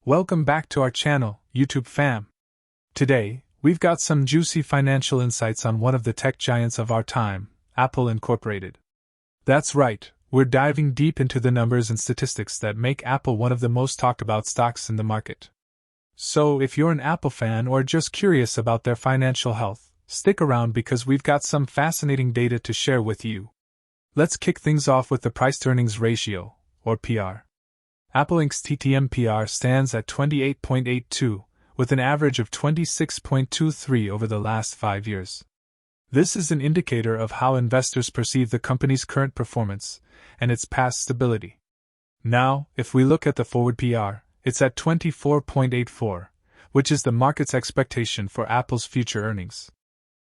Welcome back to our channel, YouTube fam. Today, we've got some juicy financial insights on one of the tech giants of our time, Apple Incorporated. That's right, we're diving deep into the numbers and statistics that make Apple one of the most talked about stocks in the market. So, if you're an Apple fan or just curious about their financial health, stick around because we've got some fascinating data to share with you. Let's kick things off with the price-to-earnings ratio, or PER. Apple Inc.'s TTM PER stands at 28.82, with an average of 26.23 over the last 5 years. This is an indicator of how investors perceive the company's current performance and its past stability. Now, if we look at the forward PER, it's at 24.84, which is the market's expectation for Apple's future earnings.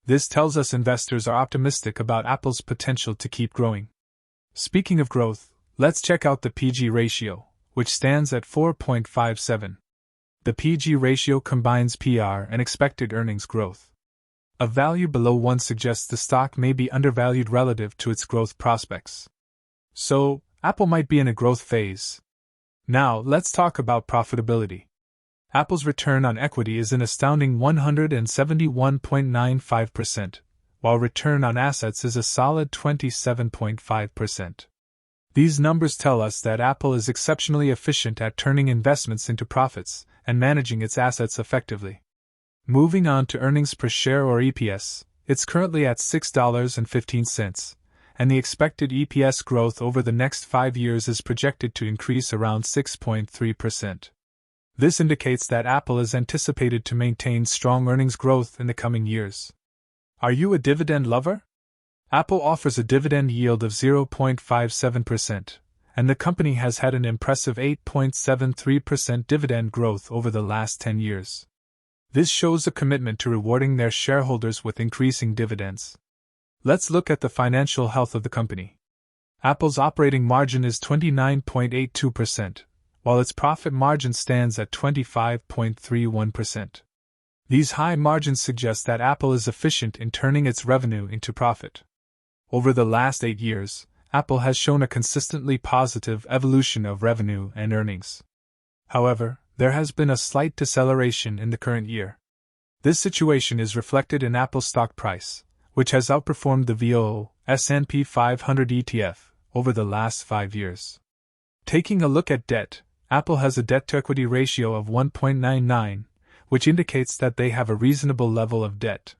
This tells us investors are optimistic about Apple's potential to keep growing. Speaking of growth, let's check out the PG ratio, which stands at 4.57. The PG ratio combines PER and expected earnings growth. A value below 1 suggests the stock may be undervalued relative to its growth prospects. So, Apple might be in a growth phase. Now, let's talk about profitability. Apple's return on equity is an astounding 171.95%, while return on assets is a solid 27.5%. These numbers tell us that Apple is exceptionally efficient at turning investments into profits and managing its assets effectively. Moving on to earnings per share or EPS, it's currently at $6.15, and the expected EPS growth over the next 5 years is projected to increase around 6.3%. This indicates that Apple is anticipated to maintain strong earnings growth in the coming years. Are you a dividend lover? Apple offers a dividend yield of 0.57%, and the company has had an impressive 8.73% dividend growth over the last 10 years. This shows a commitment to rewarding their shareholders with increasing dividends. Let's look at the financial health of the company. Apple's operating margin is 29.82%, while its profit margin stands at 25.31%. These high margins suggest that Apple is efficient in turning its revenue into profit. Over the last 8 years, Apple has shown a consistently positive evolution of revenue and earnings. However, there has been a slight deceleration in the current year. This situation is reflected in Apple's stock price, which has outperformed the VOO S&P 500 ETF over the last 5 years. Taking a look at debt, Apple has a debt-to-equity ratio of 1.99, which indicates that they have a reasonable level of debt.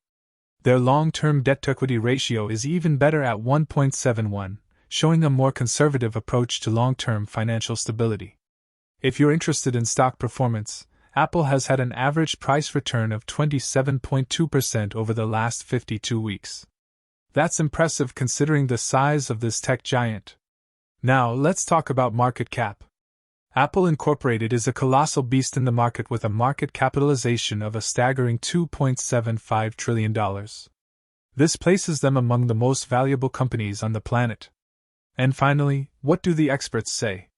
Their long-term debt-to-equity ratio is even better at 1.71, showing a more conservative approach to long-term financial stability. If you're interested in stock performance, Apple has had an average price return of 27.2% over the last 52 weeks. That's impressive considering the size of this tech giant. Now, let's talk about market cap. Apple Incorporated is a colossal beast in the market with a market capitalization of a staggering $2.75 trillion. This places them among the most valuable companies on the planet. And finally, what do the experts say?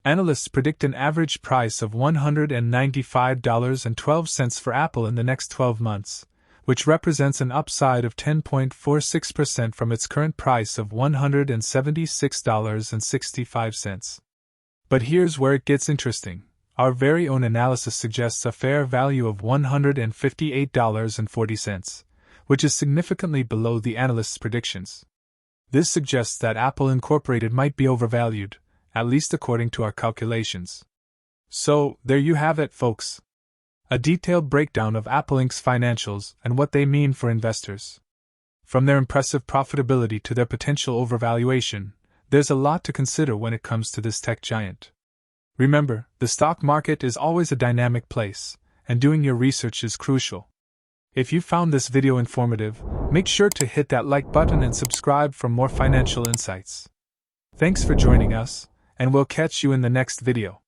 Analysts predict an average price of $195.12 for Apple in the next 12 months, which represents an upside of 10.46% from its current price of $176.65. But here's where it gets interesting. Our very own analysis suggests a fair value of $158.40, which is significantly below the analysts' predictions. This suggests that Apple Incorporated might be overvalued, at least according to our calculations. So, there you have it, folks. A detailed breakdown of Apple Inc.'s financials and what they mean for investors. From their impressive profitability to their potential overvaluation, there's a lot to consider when it comes to this tech giant. Remember, the stock market is always a dynamic place, and doing your research is crucial. If you found this video informative, make sure to hit that like button and subscribe for more financial insights. Thanks for joining us, and we'll catch you in the next video.